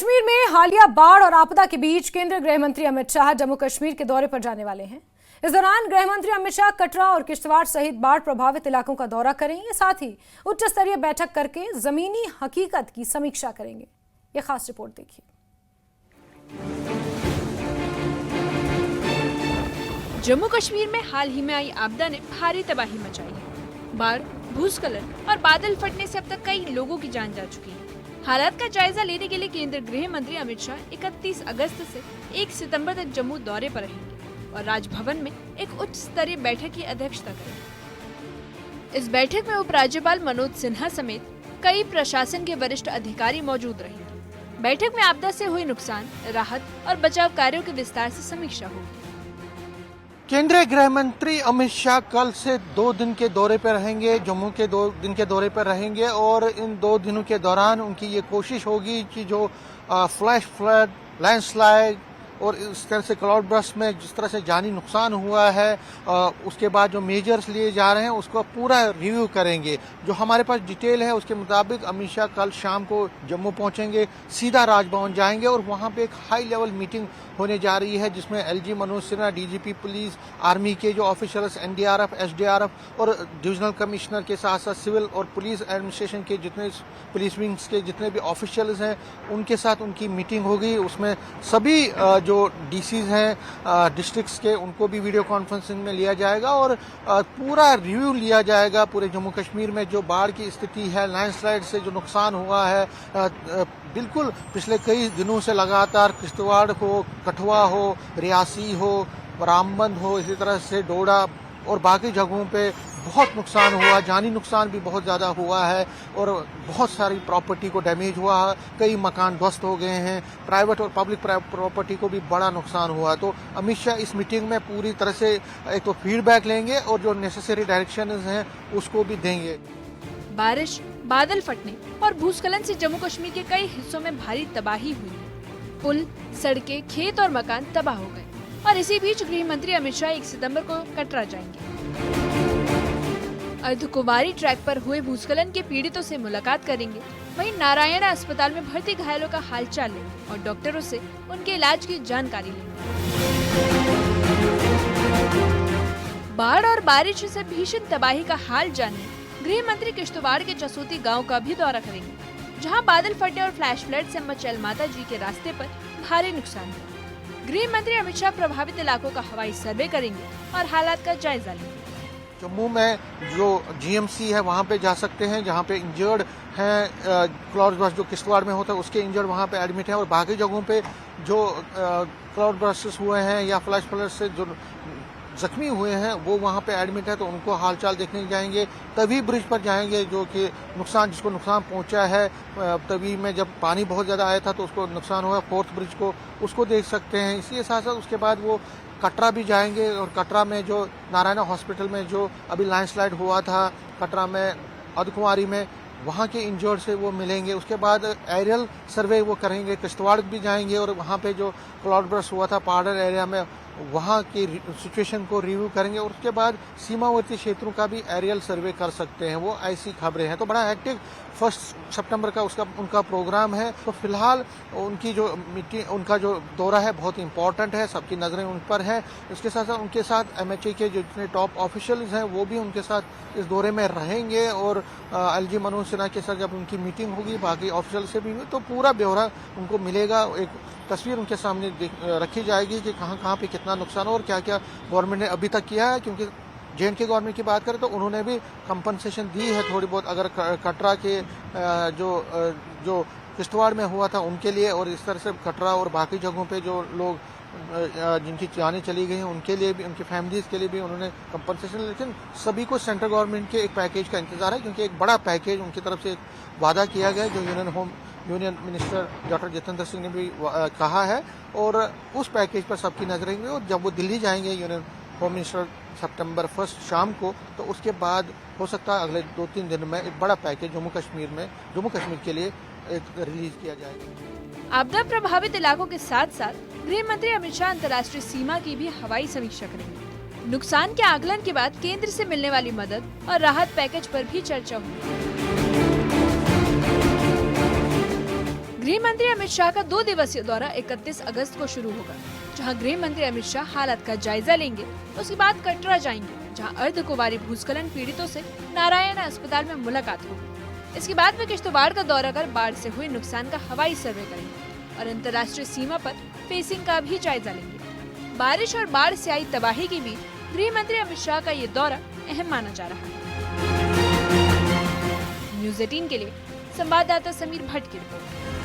कश्मीर में हालिया बाढ़ और आपदा के बीच केंद्रीय गृह मंत्री अमित शाह जम्मू कश्मीर के दौरे पर जाने वाले हैं। इस दौरान गृह मंत्री अमित शाह कटरा और किश्तवाड़ सहित बाढ़ प्रभावित इलाकों का दौरा करेंगे। साथ ही उच्च स्तरीय बैठक करके जमीनी हकीकत की समीक्षा करेंगे। ये खास रिपोर्ट देखिए। जम्मू कश्मीर में हाल ही में आई आपदा ने भारी तबाही मचाई है। बाढ़, भूस्खलन और बादल फटने से अब तक कई लोगों की जान जा चुकी है। हालात का जायजा लेने के लिए केंद्रीय गृह मंत्री अमित शाह 31 अगस्त से 1 सितंबर तक जम्मू दौरे पर रहेंगे और राजभवन में एक उच्च स्तरीय बैठक की अध्यक्षता करेंगे। इस बैठक में उपराज्यपाल मनोज सिन्हा समेत कई प्रशासन के वरिष्ठ अधिकारी मौजूद रहेंगे। बैठक में आपदा से हुए नुकसान, राहत और बचाव कार्यों की विस्तार से समीक्षा होगी। केंद्रीय गृह मंत्री अमित शाह कल से 2 दिन के दौरे पर रहेंगे, जम्मू के 2 दिन के दौरे पर रहेंगे और इन 2 दिनों के दौरान उनकी ये कोशिश होगी कि जो फ्लैश फ्लड, लैंडस्लाइड और इस तरह से क्लाउड बर्स्ट में जिस तरह से जानी नुकसान हुआ है उसके बाद जो मेजर्स लिए जा रहे हैं उसको पूरा रिव्यू करेंगे। जो हमारे पास डिटेल है उसके मुताबिक अमित शाह कल शाम को जम्मू पहुंचेंगे, सीधा राजभवन जाएंगे और वहां पे एक हाई लेवल मीटिंग होने जा रही है जिसमें LG Manoj Sinha, DGP police, army के जो ऑफिशियल्स, एनडीआरएफ, एसडीआरएफ और डिविजनल कमिश्नर के साथ साथ सिविल और पुलिस एडमिनिस्ट्रेशन के जितने पुलिस विंग्स के जितने भी ऑफिशियल्स हैं उनके साथ उनकी मीटिंग होगी। उसमें सभी जो डीसीज हैं डिस्ट्रिक्ट्स के उनको भी वीडियो कॉन्फ्रेंसिंग में लिया जाएगा और पूरा रिव्यू लिया जाएगा पूरे जम्मू कश्मीर में जो बाढ़ की स्थिति है, लैंडस्लाइड से जो नुकसान हुआ है। बिल्कुल पिछले कई दिनों से लगातार किश्तवाड़ हो, कठुआ हो, रियासी हो, रामबंद हो, इसी तरह से डोडा और बाकी जगहों पे बहुत नुकसान हुआ, जानी नुकसान भी बहुत ज़्यादा हुआ है और बहुत सारी प्रॉपर्टी को डैमेज हुआ है, कई मकान ध्वस्त हो गए हैं, प्राइवेट और पब्लिक प्रॉपर्टी को भी बड़ा नुकसान हुआ। तो अमित शाह इस मीटिंग में पूरी तरह से एक तो फीडबैक लेंगे और जो नेसेसरी डायरेक्शन हैं उसको भी देंगे। बारिश, बादल फटने और भूस्खलन से जम्मू कश्मीर के कई हिस्सों में भारी तबाही हुई है। पुल, सड़कें, खेत और मकान तबाह हो गए और इसी बीच गृह मंत्री अमित शाह 1 सितंबर को कटरा जाएंगे। अर्धकुमारी ट्रैक पर हुए भूस्खलन के पीड़ितों से मुलाकात करेंगे। वहीं नारायण अस्पताल में भर्ती घायलों का हालचाल लेंगे और डॉक्टरों से उनके इलाज की जानकारी लेंगे। बाढ़ और बारिश से भीषण तबाही का हाल जानने गृह मंत्री किश्तवाड़ के चसोती गांव का भी दौरा करेंगे, जहां बादल फटने और फ्लैश फ्लड से मचैल माता जी के रास्ते पर भारी नुकसान हुआ। गृह मंत्री अमित शाह प्रभावित इलाकों का हवाई सर्वे करेंगे और हालात का जायजा लेंगे। जम्मू में जो जीएमसी है वहाँ पे जा सकते हैं जहाँ पे इंजर्ड हैं, क्लाउड बर्स्ट जो किश्तवाड़ में होता है उसके इंजर्ड वहाँ पे एडमिट हैं और बाकी जगहों पे जो क्लाउड बर्स्ट हुए हैं या फ्लैश फ्लड से जो जख्मी हुए हैं वो वहाँ पे एडमिट है तो उनको हालचाल देखने जाएंगे। तवी ब्रिज पर जाएंगे जो कि जिसको नुकसान पहुँचा है, तवी में जब पानी बहुत ज़्यादा आया था तो उसको नुकसान हुआ, 4th ब्रिज को उसको देख सकते हैं। इसी साथ साथ उसके बाद वो कटरा भी जाएंगे और कटरा में जो नारायण हॉस्पिटल में जो अभी लैंडस्लाइड हुआ था कटरा में, अर्धकुमारी में, वहाँ के इंजर्ड से वो मिलेंगे। उसके बाद एरियल सर्वे वो करेंगे, किश्तवाड़ भी जाएंगे और वहाँ पे जो क्लाउड बर्स्ट हुआ था पहाड़ एरिया में वहाँ की सिचुएशन को रिव्यू करेंगे और उसके बाद सीमावर्ती क्षेत्रों का भी एरियल सर्वे कर सकते हैं। वो ऐसी खबरें हैं। तो बड़ा हेक्टिक 1 सितंबर का उनका प्रोग्राम है। तो फिलहाल उनकी जो मीटिंग, उनका जो दौरा है बहुत इंपॉर्टेंट है, सबकी नज़रें उन पर है। इसके साथ साथ उनके साथ एमएचए के जो जितने टॉप ऑफिशियल्स हैं वो भी उनके साथ इस दौरे में रहेंगे और एलजी मनोज सिन्हा के साथ जब उनकी मीटिंग होगी बाकी ऑफिशियल से भी तो पूरा ब्यौरा उनको मिलेगा। एक तस्वीर उनके सामने रखी जाएगी कि कहाँ पे कितना नुकसान और क्या क्या गवर्नमेंट ने अभी तक किया है। क्योंकि जेएंडके गवर्नमेंट की बात करें तो उन्होंने भी कंपनसेशन दी है थोड़ी बहुत, अगर कटरा के जो किश्तवाड़ में हुआ था उनके लिए और इस तरह से कटरा और बाकी जगहों पे जो लोग जिनकी जानें चली गई हैं उनके लिए भी, उनकी फैमिलीज के लिए भी उन्होंने कंपनसेशन। लेकिन सभी को सेंट्रल गवर्नमेंट के एक पैकेज का इंतजार है क्योंकि एक बड़ा पैकेज उनकी तरफ से एक वादा किया गया जो union minister doctor Jitendra Singh ने भी कहा है और उस पैकेज पर सबकी नजरें होंगी। और जब वो दिल्ली जाएंगे यूनियन होम मिनिस्टर सितंबर 1 शाम को, तो उसके बाद हो सकता है अगले 2-3 दिन में एक बड़ा पैकेज जम्मू कश्मीर के लिए एक रिलीज किया जाएगा। आपदा प्रभावित इलाकों के साथ साथ गृह मंत्री अमित शाह अंतर्राष्ट्रीय सीमा की भी हवाई समीक्षा करेंगे। नुकसान के आकलन के बाद केंद्र से मिलने वाली मदद और राहत पैकेज पर भी चर्चा हुई। गृह मंत्री अमित शाह का 2 दिवसीय दौरा 31 अगस्त को शुरू होगा, जहां गृह मंत्री अमित शाह हालात का जायजा लेंगे। उसके बाद कटरा जाएंगे, जहां अर्धकुंवारी भूस्खलन पीड़ितों से नारायण अस्पताल में मुलाकात होगी। इसके बाद वे किश्तवाड़ का दौरा कर बाढ़ से हुए नुकसान का हवाई सर्वे करेंगे और अंतर्राष्ट्रीय सीमा पर फेंसिंग का भी जायजा लेंगे। बारिश और बाढ़ से आई तबाही के बीच गृह मंत्री अमित शाह का ये दौरा अहम माना जा रहा है। न्यूज़ 18 के लिए संवाददाता समीर भट्ट की रिपोर्ट।